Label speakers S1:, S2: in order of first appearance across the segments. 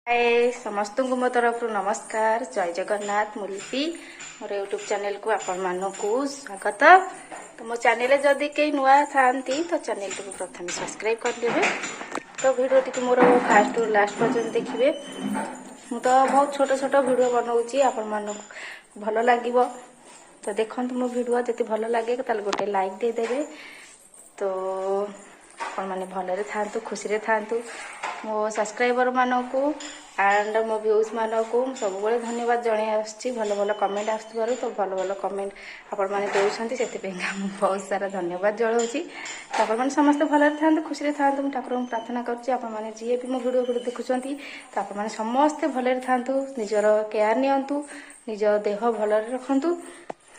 S1: हाय समस्त को मो तरफ नमस्कार जय जगन्नाथ मुलिपी मोर यूट्यूब चैनल को आपण मानकू स्वागत। तो मो चैनल जदि कई नुआ था तो चैनल को प्रथम सब्सक्राइब करदेवे। तो वीडियो टी मोर फास्ट टू लास्ट पर्यंत देखिए। मु तो बहुत छोट छोट वीडियो बनाऊँगी आपण मानक भल लगे तो देखते मो वीडियो जब भल लगे तो गोटे लाइक देदेवे। तो आपण मैंने भलरे था खुशी था मो सब्सक्राइबर मानकू एंड मो व्यूज मानकू सब धन्यवाद जन आसुच्ची भल भल कमेंट आसुवर। तो भल भल कमेंट आपण मैंने दौरान से बहुत सारा धन्यवाद जनाऊँगी। तो आपण मैंने समस्त भलरे था खुशी था ठाकुर प्रार्थना करें जी भी मो वीडियो देखुं तो आपण मैंने समस्ते भलरे था निजर केयर नियंतु निज देह भलरे रखु।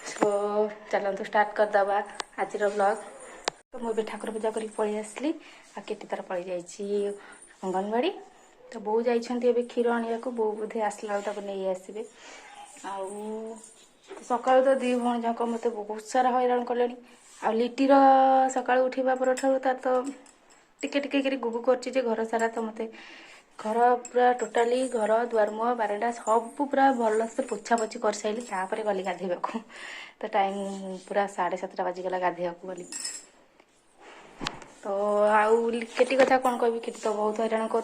S1: सो चलतु स्टार्ट करदे आज ब्लॉग। तो मुझे ठाकुर पूजा कर पलि आसली आ केटी तार पलि जाइए अंगनवाड़ी। तो बो जाइए क्षीर आने को बो बोधे आसला नहीं आसबे सका तो दी भौणी जाक मत बहुत सारा हैरान कले आ लिटीर सका उठा पर तार तो टिके टिके गुगु कर घर सारा। तो मत घर पूरा टोटाली घर दुआर मुह बारंडा सब पूरा भल से पोछा पोछी कर सारे तापर गली गाधेबा। तो टाइम पूरा 7:30 बाजिगला गाधेबा गली। तो आउ केटी कथा कौन कह केटी तो बहुत हैरान कर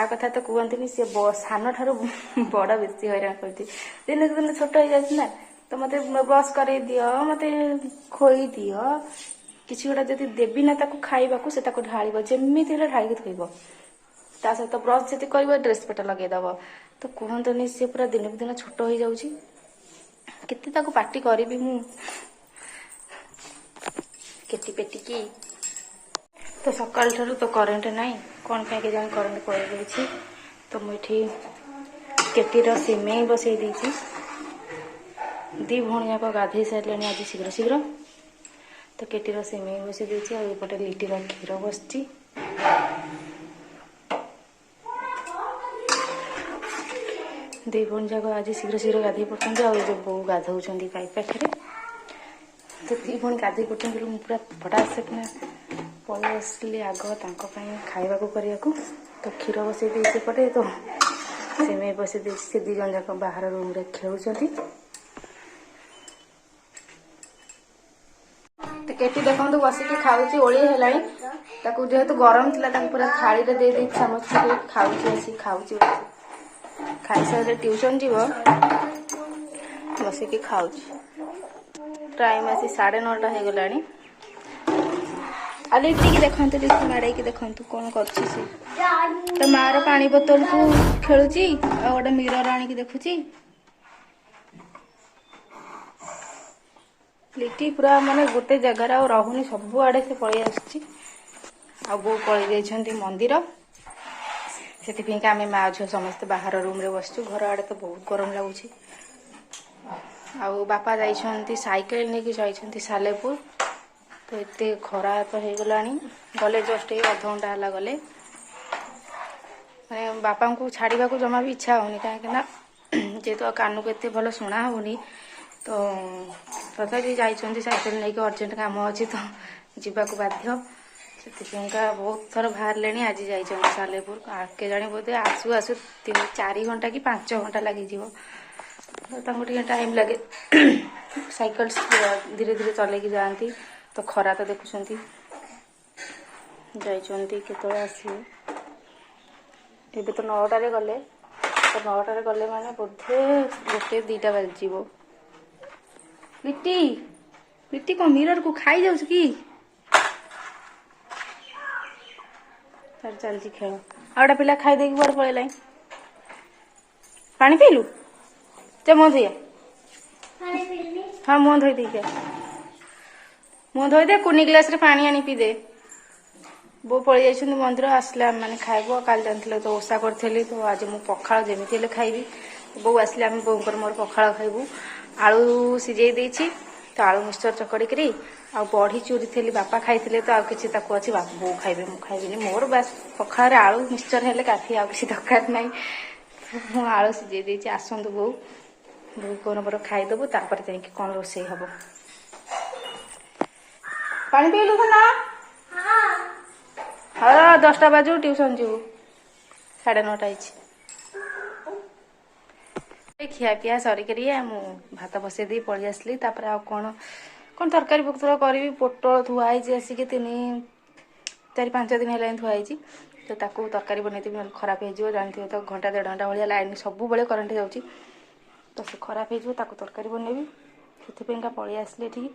S1: कथा तो कहते सी सान ठार बड़ बेसी हैरान करती दिन को दिन छोट हो जाए तो मत ब्रश कर दियो मत खोई दियो किसी गोटा जब देवी ना खाइबा से ढाल जमी ढाल थोब ता सहित ब्रश जब कर ड्रेस पेट लगेदब। तो कहतनी सी पूरा दिन को दिन छोट हो जाऊँगी केते पार्टी करी मु केटी पेटी की। तो सकाल ठारू तो करेन्ट नाई कौन पे जान करेन्ट पड़ गई। तो मुझे केटीर सिमेई बसई देती दी भौणी जाक गाधे सारे आज शीघ्र शीघ्र। तो केटीर सिमेई बसई देती आउटे लिटीर क्षीर बसची। दी भौणी जाक आज शीघ्र शीघ्र गाधे पड़ते आ जो बो गाधौं पाइप पाखे। तो दी भौणी गाधे पड़ते पूरा फटाक से किना पलि आसली आग खाइबा करने को। तो क्षीर बसई दे पटे तो सिमेई बसई दे से दी जन जाक बाहर रूम रे खेलुं। तो केटी देखो बसिक खाऊँ ओली है जेहेतु गरम थी पूरा थाली रे दे समझ खाऊँ खाई सारे ट्यूशन जीव बसिक खाऊँ। टाइम आसी 9:30 हो गला। लिट्टी की देखु लिट्टी माड़े की देखु कौन कर तो मार पानी बोतल को खेलुची आ गोटे मिरर आनिकी देखुची। लिट्टी पूरा माने गोटे जगार आ रहुनी सब आड़े से पलि आसुची आ बो पलि जाइछंती मंदिर। से आम माँ झील समस्ते बाहर रूम रे बसचु घर आड़े तो बहुत गरम लगुच। बापा जाइछंती साइकेल लेके जाइछंती सालेपुर। तो एते खरा तो हो गला गले जस्ट अध घंटा है गले मैंने बापा को छाड़ा को जमा भी इच्छा होनी कहीं जेहेतु कान को एत भल शुणा होनी। तो तथापि जाइए साइकेल नहीं अर्जेंट काम अच्छी तो जावाक बाध्य से बहुत थर बाहर ले आज जाइए सालेपुर के जाने बोधे आसु आसु 4 घंटा कि 5 घंटा लगी तो टाइम लगे साइकेल धीरे धीरे चलैकी जाती। तो खरा तो देखुं जाते आसवे एबे तो 9टारे गले तो 9टारे गले माने बोधे 1-2टा बाजिव। लिट्टी लिट्टी को मिरर को खाई जाऊँ कि चलती खेल आउटा पिला खाई देकी बड़ पड़ेला पानी पीलु चे मुँह धोइया हाँ मुँह धोई दे मुँह धोई दे कुनी ग्लास रे पानी आनी पी दे। बो पलि जाइछन्ती मंदिर आसले मैंने खाइबो काल जानथिले तो ओषा करथिली तो आज मु पखाळ जेमिति हेले खाइबी। बो आसले आम बोकर मोर पखाळ खाइबू आलू सिझेई देछि तो आलू मिक्सचर चकड़ी करी आ बड़ी चूरी थी बापा खाइथिले तो आ किछि ताको अछि बापा बो खाइबे मु खाइबिनी मोर बस पखाळ आलू मिक्सचर हेले काफी आ किछि दरकार नाही। मु आलू सिझेई देछि आसंतु बो बो कोन पर खाइदबो तापर जाई कि कोन रोसई हबो। पानी पीलु ना हाँ 10टा बाजू ट्यूशन जीवु 9:30 होइछि। खिया पिया सरिक मु भात बसई दी पलि आसली आ कौन तरकारी पत्र करी पोटल थुआई आसिक 4-5 दिन है थुआई तो ताकू तरकारी बनई ना खराब हो जानते तो घंटा 1.5 घंटा भाया लाइन सब करंट जाऊँगी तो से खराब हो तरकारी बनैबी से पलि आसली ये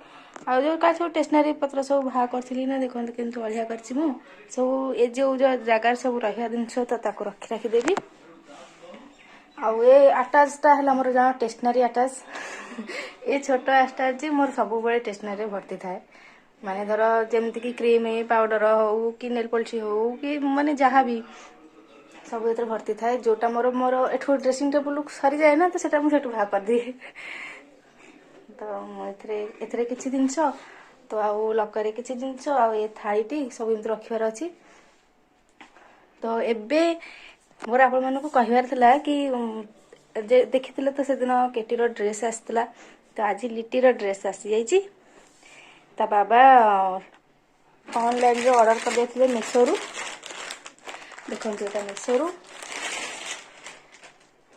S1: आ जो का सब स्टेसनारी पत्र सब बाहर करी ना देखते केमती अलिया कर सब ये जो जगार सब रहा जिनस तो रखी रखीदेवी आउ ये आटाचटा है मोर जहाँ स्टेसनारी आटाच ये छोट आटाच मोर सब स्टेसनारी भर्ती थाए माने धर जमती कि क्रीम पाउडर हो कि नेल पॉलिश हो कि माने जहाँ भी सब ये भर्ती थाए जोटा मोर मोर एठू ड्रेसिंग टेबल सरी जाए ना तो सेटा मुझे बाहर कर दिए तो मुझे किसी जिनस तो आउ लकर किसी जिनस आ थाईटी सब एमती रखार अच्छी तो एबे मोर आपण मानक कहबार था कि देखी तो से दिन केटीर ड्रेस आसला तो आज लिटीर ड्रेस आसी जाइए ता बाबा ऑनलाइन रे ऑर्डर कर देथिले मेसोरू देखो एटा मेसोरू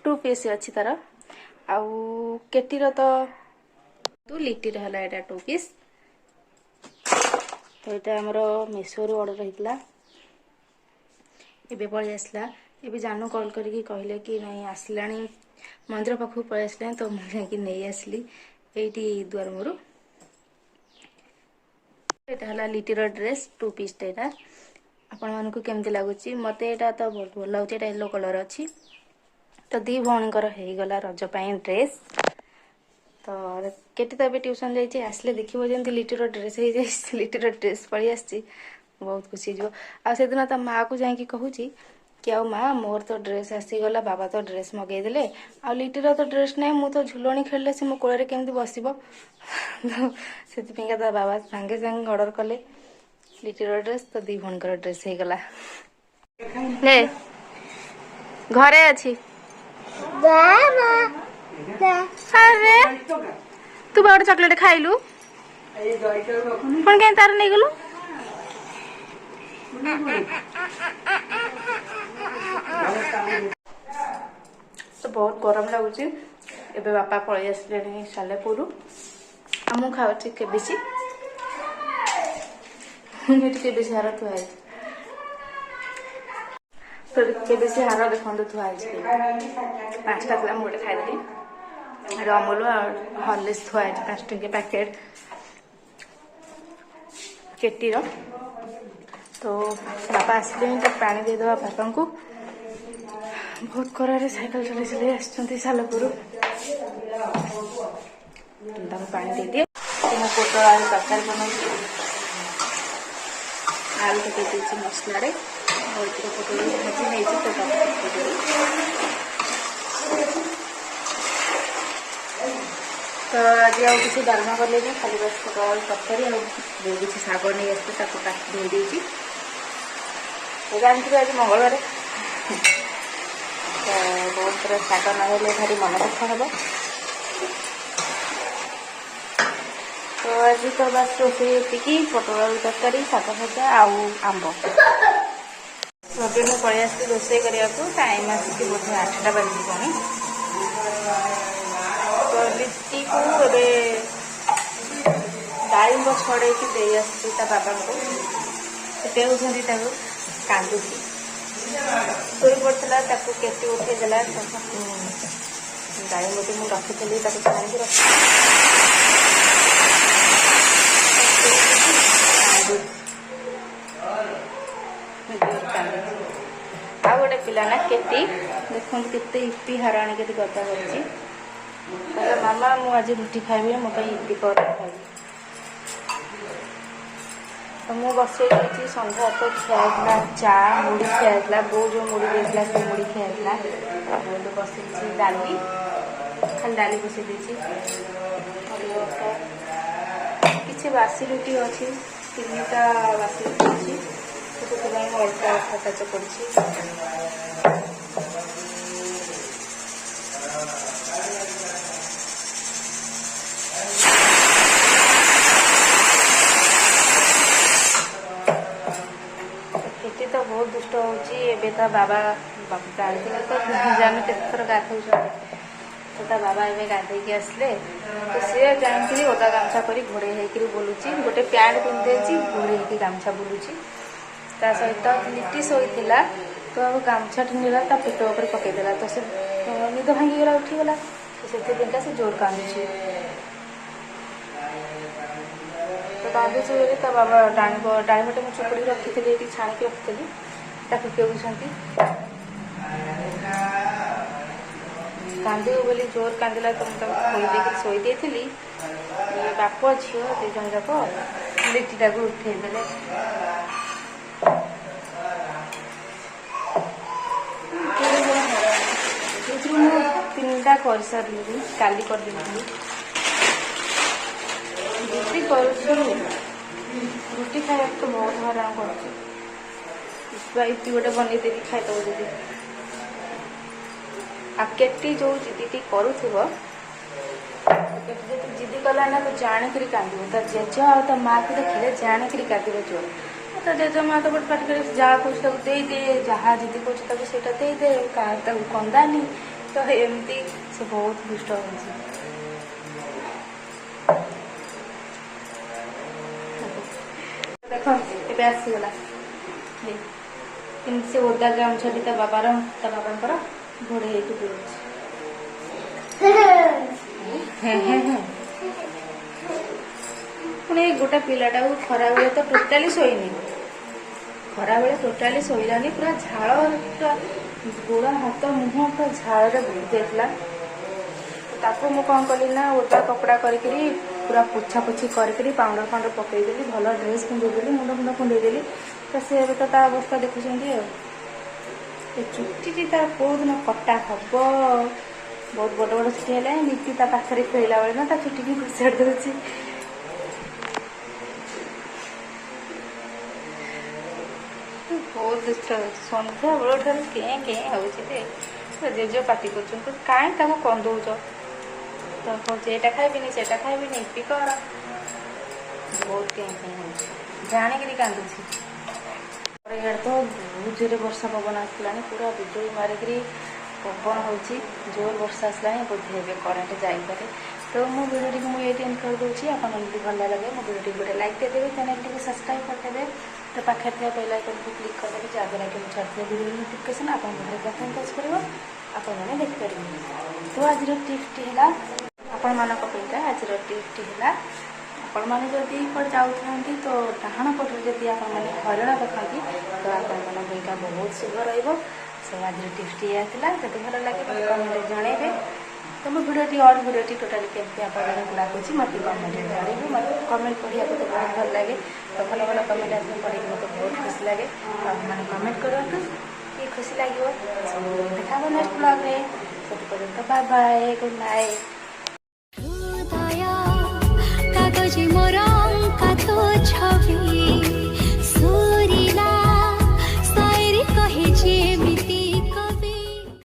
S1: 2 पीस अच्छी तार आउ केटीर तो लिटीर है एटा 2 पीस तो यहाँ आमर मेसोरू ऑर्डर होता एबे पलि आसला ये जानू कॉल करके कहले कि नहीं आसला मंदिर पाखु पलि आसला तो मुझे नहीं आसली ये दुआर मोर यहाँ लिटीर ड्रेस 2 पीस टा आपण मानक केमती लगुच मत यहाँ तो बहुत भल लगे येलो कलर अच्छी तो दी भौणीकर होगला रजपाई ड्रेस तो केटी तो ये ट्यूशन जाइए आसले देखो जमी लिटीर ड्रेस हो लिटीर ड्रेस पलि आसी बहुत खुशी हो से दिन ता माँ को जाकि कहूँ कि आ माँ मोर तो ड्रेस आसीगला बाबा तो ड्रेस मगेदेले आ लिटीर तो ड्रेस ना मु तो झुलणी खेलिले से मो कोल केमती बस से बाबा सांगे सांगे ऑर्डर कले लिटीर ड्रेस तो दी भणकर ड्रेस होगला घरे अच्छी अरे तू बा चॉकलेट खाइलु कौन कहीं तार नहीं गलु तो बहुत गरम लगुच एबे बापा पलि आसले सालेपुर आम खाऊँ केबीसी केबीसी हार थुआई तो केबीसी हार देखते थुआई 5टा था मुझे खाईदेली अमूल हॉर्लिक्स थुआई 5 टंकिया पैकेट केटीर तो बापा आसले तो पानी देदेवा बापा को बहुत खरारे साइकिल चलाई चलाई आसुँच सालपुर पानी दे दिए पोटल आलू तरकारी बनाई आलू पकई मसला और पोटल भाजी नहीं तो आज आउ किसी डालमा कले खाली बस पोटल तरकारी जो किसी शाग नहीं आसते काटी धोई जानते आज मंगलवार तो बहुत थोड़ा शाग ना भारी मन दुख हम तो आज तो बस रोषे पोटल तरकारी शाग भजा आंब मुझे पलि आस रोषे करने टाइम आसिक बोधे 8टा बाजी पुणी तो लिट्टी को डाइंब छड़े दे आसी बाबा को देउछंती कांदुची शोई पड़ा केटी उठेदेला डाइंब मुझे रखी छाणी आ गोटे पिला ना केटी देखो केते इपी हार आनी के गदा कर मामा मु आज रुटी खाइबी मो इपी कर खाइबी तो मुझे बसई सन्ध्या तो खिया चा मुड़ी खिया बो जो मुड़ी देता से मुड़ी खिया बसई डाली खाली डाली बसई किसी बासी रुटी अच्छी 3टा बासी रुटी अच्छी तो अल्टा खाता चकड़ी तो बहुत दुष्ट होता बाबा गाड़ी तो जान के थर गाधे तो ता बाबा एवं गाधे आसले तो सी जाकि ओदा गामछा कर घोड़े होकर बुलूची गोटे प्यांट पिंधे घोड़े होकर गामछा बुलूची ता सहित लिटी शोला तो अब गामछा नेला ता पेट उपर पकईदेला तो से निद भांगीगला उठीगला तो से जोर कांदुची तो कांदुची बोली ता बाबा डाणीपटे मुझे चुपुड़ी रखी थी छाणिकी रखी ताकू केउछंती कांदे बोली जोर कांदिला तो मुझे खोई शोई देती बाप झील दु जन जाक लिटीटा को उठेदेले तीनटा कर सारी काली कर रुटी रुटी खाया तो बहुत हरान कर गोटे बनईदेवी खाईदब जी आकेटी जो जिदी करूब जिदी कला ना तो जाणिक कांद जेज आ माँ को देखिले जाणिक कांद जोर तो जेज माँ तो गोटे पाठ कर जहाँ कह दे जहाँ जिदी कह दे कंदानी तो एमती से बहुत दुष्ट हो देख ए आसीगला से ओदा गामछा ता बाबार घोड़े होकर पुणी गोटे पिलाटा खरा बेले तो टोटाली शोनी खरा बेले टोटाली शोलानी पूरा झाड़ पूरा गोड़ हाथ मुह पूरा झाड़ बुड़ी जाता ताको मु कौन कली ना ओदा कपड़ा करके पूरा पोछा पोछी करके पाउडर फाउडर पकईदेली भल ड्रेस पिंधेदेली मुंड मुंड कुंडेदेली तो सी तो ता अवस्था देखुं चुटी तार कौ दिन कटा हम बहुत बड़ बड़ चुटी है नीति ता पाखे खेला बेले ना ता चुटी की घुषाड़ दूसरी बहुत दुष्ट सन्ध्या बेल ठार के हो जेज पाटी कर कहीं कंदौच तो कौच एटा खाइबिनी से खाइबिनी इपी कर बहुत के जाणिक कांदुची इे तो बहुत जोर वर्षा पवन आसला पूरा बिजुली मारिकी पवन हो जोर वर्षा आसला बोधे हे करेन्ट जापे तो मो भिडियो मुझे एंड कर दूसरी आपको भल लगे मो भिडियो गोटे लाइक देदेवे चैनल टी सब्सक्राइब करदेवे तो पाखे थे बेल आइकन को क्लिक करदेवे जहाँद्वारा कि मुझे छाड़ी भिडियो नोटिफिकेशन आप प्रथम टच कर आपने देखिपारे तो आज टिप्टी है आपण मान आज टिप्टी है आपण मैंने जदि कौन जाऊँ तो डाण पटे जदि आपने हरण देखती तो आपका बहुत शुभ रही आज टिप्टी आसाला जब भल लगे मतलब कमेंट जनइबे तो मो भिडियो अड भिडियो टोटाली केमती आपको लगुच मत कमेंट जानवे मतलब कमेंट पढ़ा तो बहुत भल लगे तो भल भल कमेंट आस पढ़ी मतलब बहुत खुशी लगे तो मैंने कमेंट करूँ कि खुशी लगे देखा नेक्स्ट ब्लॉग में सब पर्यटन बाय बाय गुड नाइट।